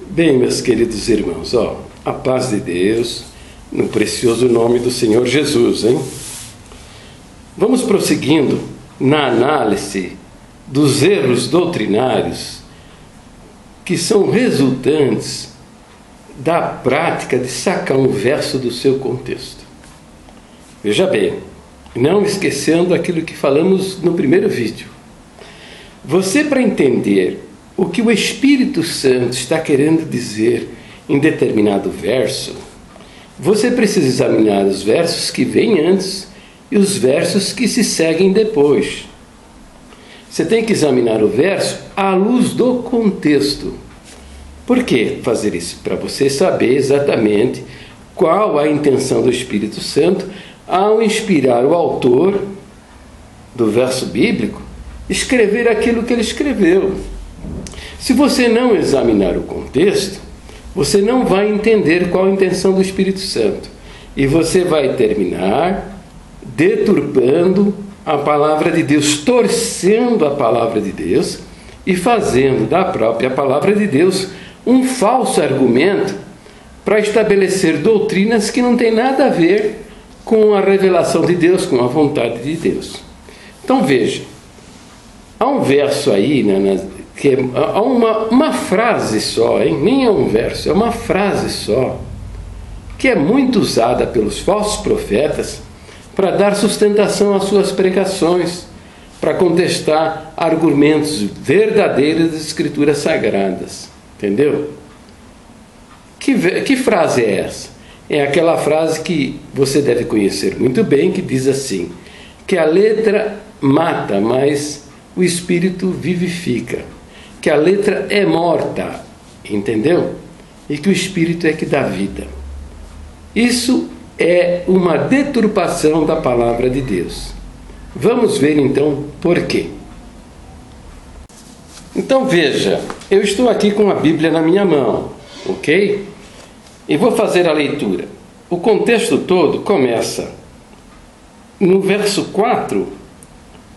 Bem, meus queridos irmãos, a paz de Deus, no precioso nome do Senhor Jesus, hein? Vamos prosseguindo na análise dos erros doutrinários que são resultantes da prática de sacar um verso do seu contexto. Veja bem, não esquecendo aquilo que falamos no primeiro vídeo. Você, para entender o que o Espírito Santo está querendo dizer em determinado verso, você precisa examinar os versos que vêm antes e os versos que se seguem depois. Você tem que examinar o verso à luz do contexto. Por que fazer isso? Para você saber exatamente qual a intenção do Espírito Santo ao inspirar o autor do verso bíblico escrever aquilo que ele escreveu. Se você não examinar o contexto, você não vai entender qual a intenção do Espírito Santo. E você vai terminar deturpando a palavra de Deus, torcendo a palavra de Deus e fazendo da própria palavra de Deus um falso argumento para estabelecer doutrinas que não tem nada a ver com a revelação de Deus, com a vontade de Deus. Então veja, há um verso aí, que há uma frase só, hein? Nem é um verso, é uma frase só, que é muito usada pelos falsos profetas para dar sustentação às suas pregações, para contestar argumentos verdadeiros das Escrituras Sagradas. Entendeu? Que frase é essa? É aquela frase que você deve conhecer muito bem, que diz assim, que a letra mata, mas o Espírito vivifica. Que a letra é morta, entendeu? E que o Espírito é que dá vida. Isso é uma deturpação da palavra de Deus. Vamos ver então por quê. Então veja, eu estou aqui com a Bíblia na minha mão, ok? E vou fazer a leitura. O contexto todo começa no verso 4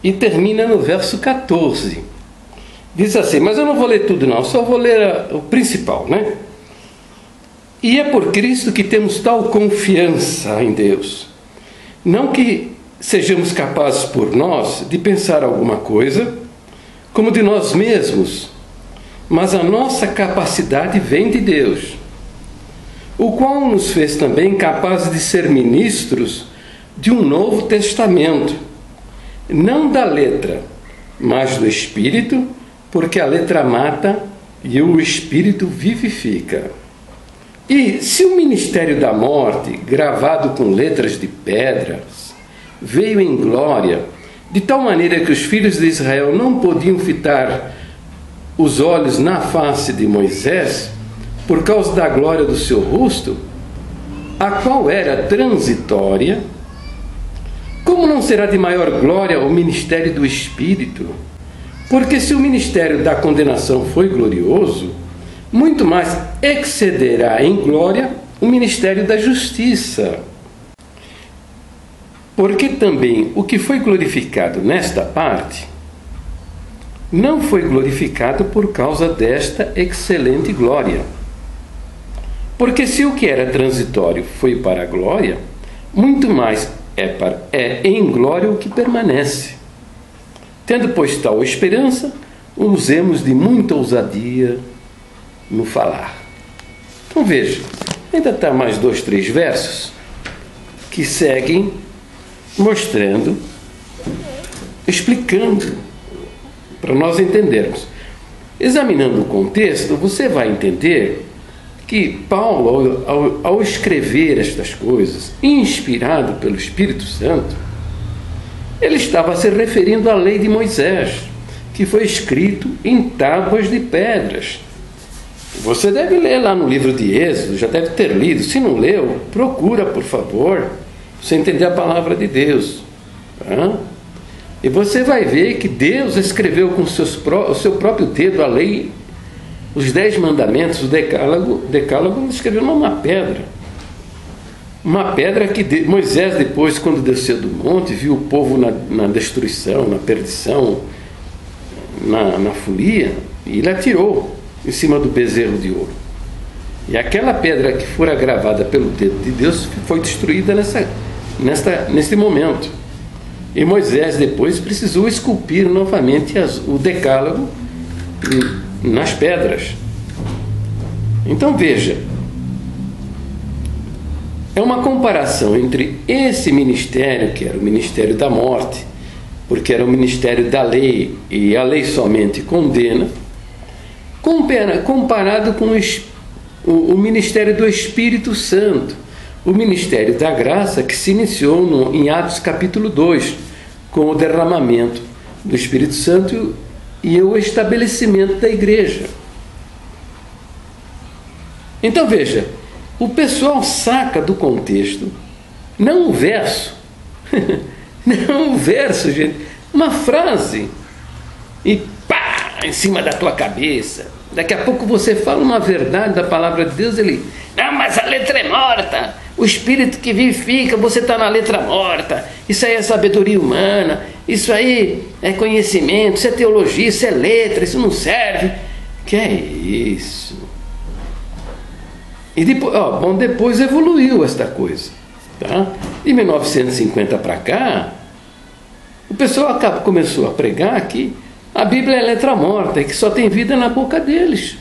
e termina no verso 14. Diz assim, mas eu não vou ler tudo não, só vou ler o principal, né? E é por Cristo que temos tal confiança em Deus. Não que sejamos capazes por nós de pensar alguma coisa, como de nós mesmos, mas a nossa capacidade vem de Deus, o qual nos fez também capazes de ser ministros de um novo testamento, não da letra, mas do Espírito, porque a letra mata e o Espírito vivifica. E se o ministério da morte, gravado com letras de pedras, veio em glória, de tal maneira que os filhos de Israel não podiam fitar os olhos na face de Moisés, por causa da glória do seu rosto, a qual era transitória, como não será de maior glória o ministério do Espírito? Porque se o ministério da condenação foi glorioso, muito mais excederá em glória o ministério da justiça. Porque também o que foi glorificado nesta parte, não foi glorificado por causa desta excelente glória. Porque se o que era transitório foi para a glória, muito mais é em glória o que permanece. Tendo, pois, tal esperança, usemos de muita ousadia no falar. Então veja, ainda está mais 2, 3 versos que seguem mostrando, explicando, para nós entendermos. Examinando o contexto, você vai entender que Paulo, ao escrever estas coisas, inspirado pelo Espírito Santo, ele estava se referindo à lei de Moisés, que foi escrito em tábuas de pedras. Você deve ler lá no livro de Êxodo, já deve ter lido. Se não leu, procura, por favor, você entender a palavra de Deus. Tá? E você vai ver que Deus escreveu com o seu próprio dedo a lei, os 10 mandamentos, o decálogo ele escreveu numa pedra. Uma pedra que Moisés, depois, quando desceu do monte, viu o povo na destruição, na perdição, na folia, e ele atirou em cima do bezerro de ouro. E aquela pedra que fora gravada pelo dedo de Deus foi destruída nesse momento. E Moisés depois precisou esculpir novamente o decálogo nas pedras. Então veja, é uma comparação entre esse ministério, que era o ministério da morte, porque era o ministério da lei, e a lei somente condena, comparado com o ministério do Espírito Santo, o ministério da graça, que se iniciou em Atos capítulo 2, com o derramamento do Espírito Santo e o estabelecimento da igreja. Então veja, o pessoal saca do contexto, não o verso, não o verso, gente, uma frase, e pá, em cima da tua cabeça. Daqui a pouco você fala uma verdade da palavra de Deus, ele, não, mas a letra é morta, o Espírito que vivifica, você está na letra morta, isso aí é sabedoria humana, isso aí é conhecimento, isso é teologia, isso é letra, isso não serve. Que é isso? E depois evoluiu esta coisa, tá? De 1950 para cá, o pessoal começou a pregar que a Bíblia é letra morta e que só tem vida na boca deles.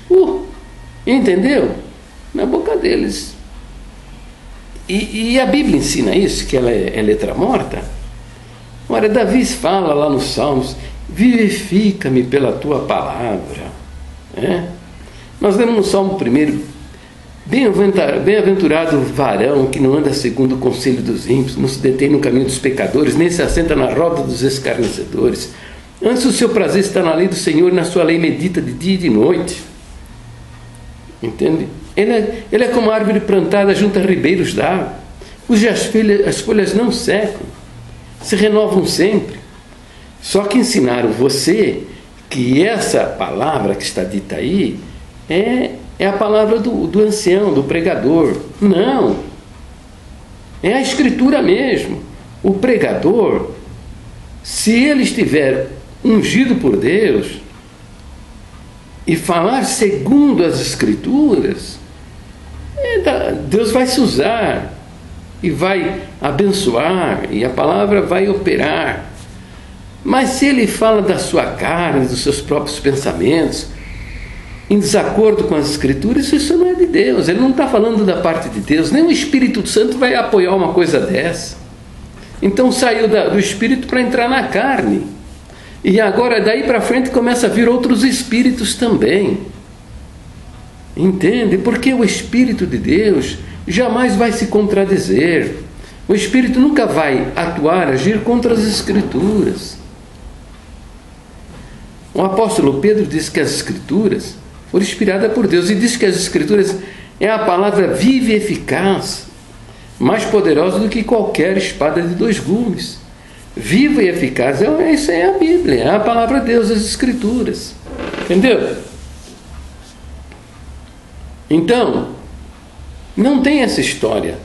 Entendeu? Na boca deles. E a Bíblia ensina isso, que ela é letra morta? Olha, Davi fala lá nos Salmos, vivifica-me pela tua palavra. Nós lemos no Salmo 1, bem-aventurado o varão que não anda segundo o conselho dos ímpios, não se detém no caminho dos pecadores, nem se assenta na roda dos escarnecedores. Antes o seu prazer está na lei do Senhor, e na sua lei medita de dia e de noite. Entende? Ele é como a árvore plantada junto a ribeiros d'água, cujas as folhas não secam, se renovam sempre. Só que ensinaram você que essa palavra que está dita aí é a palavra do ancião, do pregador. Não. É a Escritura mesmo. O pregador, se ele estiver ungido por Deus e falar segundo as Escrituras, Deus vai se usar e vai abençoar, e a palavra vai operar. Mas se ele fala da sua carne, dos seus próprios pensamentos, em desacordo com as Escrituras, isso não é de Deus. Ele não está falando da parte de Deus. Nem o Espírito Santo vai apoiar uma coisa dessa. Então saiu do Espírito para entrar na carne. E agora daí para frente começa a vir outros espíritos também. Entende? Porque o Espírito de Deus jamais vai se contradizer. O Espírito nunca vai agir contra as Escrituras. O apóstolo Pedro diz que as Escrituras foram inspiradas por Deus, e diz que as Escrituras é a palavra viva e eficaz, mais poderosa do que qualquer espada de 2 gumes. Viva e eficaz, isso é a Bíblia, é a palavra de Deus, as Escrituras. Entendeu? Então, não tem essa história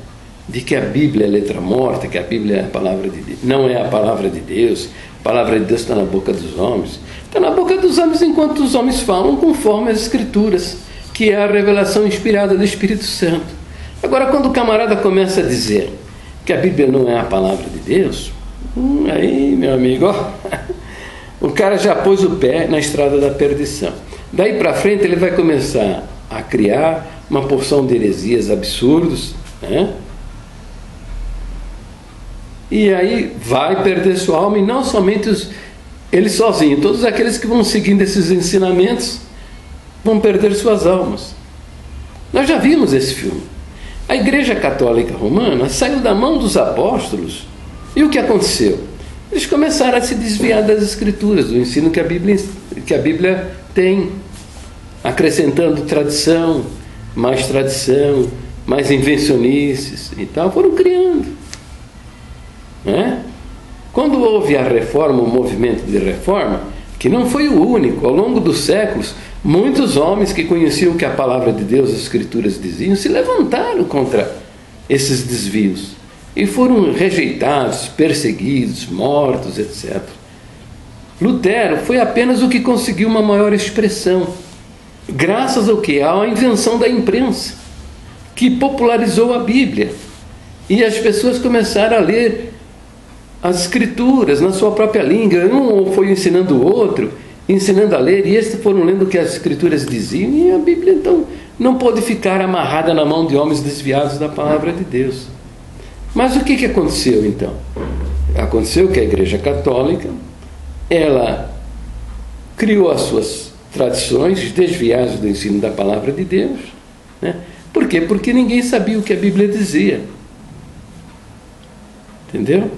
de que a Bíblia é letra morta, que a Bíblia é a palavra de Deus. Não é a palavra de Deus. A palavra de Deus está na boca dos homens. Está na boca dos homens enquanto os homens falam conforme as Escrituras, que é a revelação inspirada do Espírito Santo. Agora, quando o camarada começa a dizer que a Bíblia não é a palavra de Deus, aí, meu amigo, o cara já pôs o pé na estrada da perdição. Daí para frente ele vai começar a criar uma porção de heresias absurdos, e aí vai perder sua alma, e não somente ele sozinho, todos aqueles que vão seguindo esses ensinamentos vão perder suas almas. Nós já vimos esse filme. A Igreja Católica Romana saiu da mão dos apóstolos, e o que aconteceu? Eles começaram a se desviar das Escrituras, do ensino que a Bíblia tem, acrescentando tradição, mais invencionices e tal, foram criando. Quando houve a reforma, o movimento de reforma, que não foi o único, ao longo dos séculos, muitos homens que conheciam o que a palavra de Deus, as Escrituras diziam, se levantaram contra esses desvios e foram rejeitados, perseguidos, mortos, etc. Lutero foi apenas o que conseguiu uma maior expressão, graças ao que? À invenção da imprensa. que popularizou a Bíblia. E as pessoas começaram a ler as Escrituras na sua própria língua. Um foi ensinando o outro, ensinando a ler, e estes foram lendo o que as Escrituras diziam, e a Bíblia, então, não pôde ficar amarrada na mão de homens desviados da palavra de Deus. Mas o que aconteceu, então? Aconteceu que a Igreja Católica, ela criou as suas tradições desviadas do ensino da palavra de Deus, né? Por quê? Porque ninguém sabia o que a Bíblia dizia. Entendeu?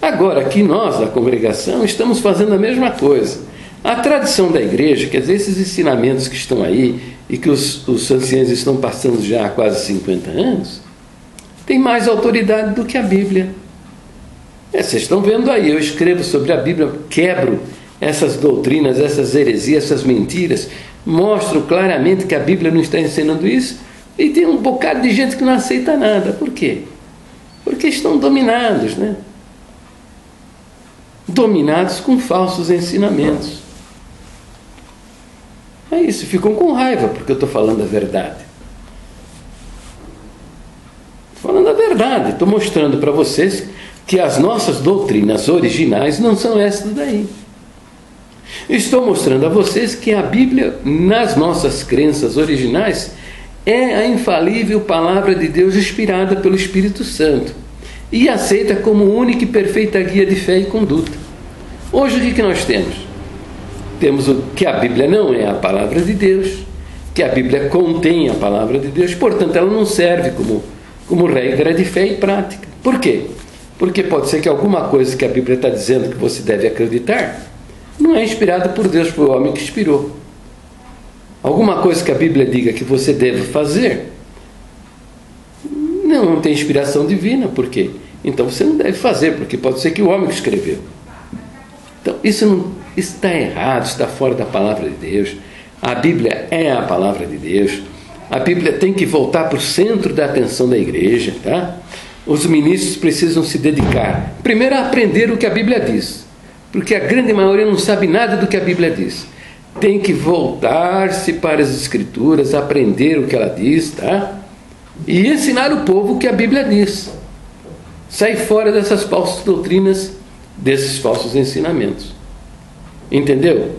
Agora, aqui nós, da congregação, estamos fazendo a mesma coisa. A tradição da igreja, quer dizer, esses ensinamentos que estão aí e que os anciãos estão passando já há quase 50 anos, tem mais autoridade do que a Bíblia. Vocês estão vendo aí, eu escrevo sobre a Bíblia, quebro essas doutrinas, essas heresias, essas mentiras, mostro claramente que a Bíblia não está ensinando isso, e tem um bocado de gente que não aceita nada. Por quê? Porque estão dominados, né? Dominados com falsos ensinamentos. É isso, ficam com raiva porque eu estou falando a verdade. Estou falando a verdade, estou mostrando para vocês que as nossas doutrinas originais não são essas daí. Estou mostrando a vocês que a Bíblia, nas nossas crenças originais, é a infalível palavra de Deus inspirada pelo Espírito Santo e aceita como única e perfeita guia de fé e conduta. Hoje o que nós temos? Temos que a Bíblia não é a palavra de Deus, que a Bíblia contém a palavra de Deus, portanto ela não serve como regra de fé e prática. Por quê? Porque pode ser que alguma coisa que a Bíblia está dizendo que você deve acreditar não é inspirada por Deus, foi o homem que inspirou. Alguma coisa que a Bíblia diga que você deve fazer não tem inspiração divina. Por quê? Então você não deve fazer, porque pode ser que o homem que escreveu. Então isso está errado, está fora da palavra de Deus. A Bíblia é a palavra de Deus. A Bíblia tem que voltar para o centro da atenção da igreja, tá? Os ministros precisam se dedicar primeiro a aprender o que a Bíblia diz, porque a grande maioria não sabe nada do que a Bíblia diz. Tem que voltar-se para as Escrituras, aprender o que ela diz, tá? E ensinar o povo o que a Bíblia diz. Sair fora dessas falsas doutrinas, desses falsos ensinamentos. Entendeu?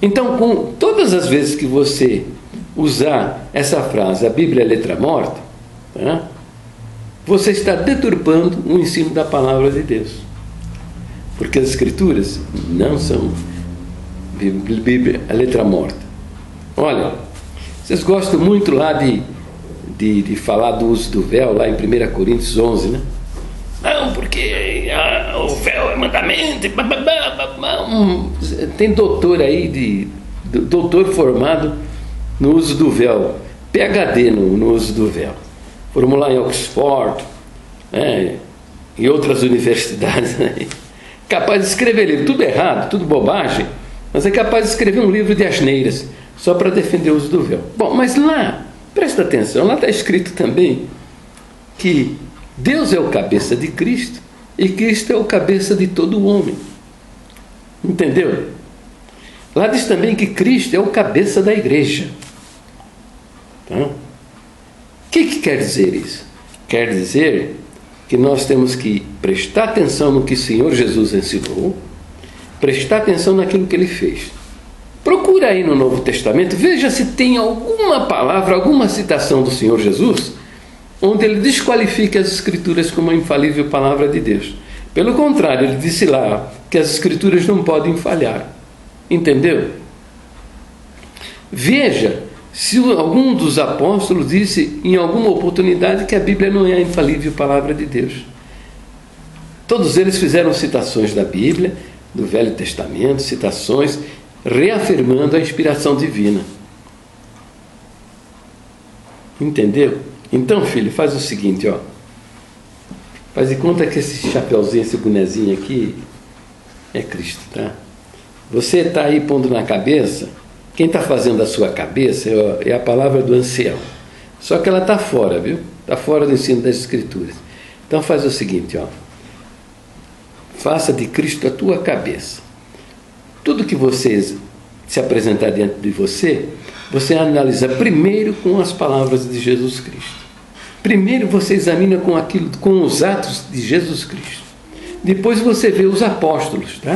Então, com todas as vezes que você usar essa frase, a Bíblia é letra morta, tá? Você está deturpando o ensino da palavra de Deus. Porque as Escrituras não são Bíblia, a letra morta. Olha, vocês gostam muito lá de falar do uso do véu, lá em 1 Coríntios 11, né? Não, porque o véu é mandamento. Tem doutor aí, doutor formado no uso do véu, PhD no uso do véu. Foram lá em Oxford, em outras universidades, né? Capaz de escrever livro, tudo errado, tudo bobagem, mas é capaz de escrever um livro de asneiras, só para defender o uso do véu. Bom, mas lá, presta atenção, lá está escrito também que Deus é o cabeça de Cristo e Cristo é o cabeça de todo homem. Entendeu? Lá diz também que Cristo é o cabeça da igreja. Tá? O que quer dizer isso? Quer dizer que nós temos que prestar atenção no que o Senhor Jesus ensinou, prestar atenção naquilo que Ele fez. Procura aí no Novo Testamento, veja se tem alguma palavra, alguma citação do Senhor Jesus, onde Ele desqualifica as Escrituras como a infalível palavra de Deus. Pelo contrário, Ele disse lá que as Escrituras não podem falhar. Entendeu? Veja se algum dos apóstolos disse em alguma oportunidade que a Bíblia não é a infalível palavra de Deus. Todos eles fizeram citações da Bíblia, do Velho Testamento, citações reafirmando a inspiração divina. Entendeu? Então, filho, faz o seguinte, ó. Faz de conta que esse chapeuzinho, esse bonezinho aqui é Cristo, tá? Você está aí pondo na cabeça. Quem está fazendo a sua cabeça é a palavra do ancião. Só que ela está fora, viu? Está fora do ensino das Escrituras. Então faz o seguinte, ó. Faça de Cristo a tua cabeça. Tudo que você se apresentar diante de você, você analisa primeiro com as palavras de Jesus Cristo. Primeiro você examina com os atos de Jesus Cristo. Depois você vê os apóstolos, tá?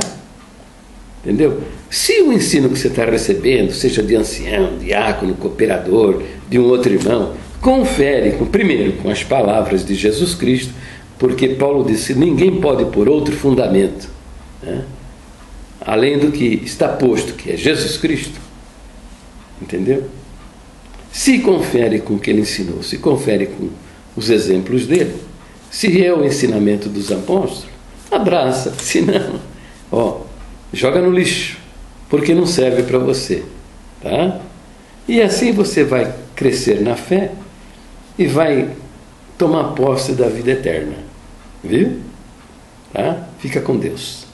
Entendeu? Se o ensino que você está recebendo, seja de ancião, diácono, cooperador, de um outro irmão, confere primeiro com as palavras de Jesus Cristo, porque Paulo disse, ninguém pode pôr outro fundamento, né, além do que está posto, que é Jesus Cristo. Entendeu? Se confere com o que ele ensinou, se confere com os exemplos dele, se é o ensinamento dos apóstolos, abraça, se não, joga no lixo, porque não serve para você, tá? E assim você vai crescer na fé e vai tomar posse da vida eterna, viu? Tá? Fica com Deus.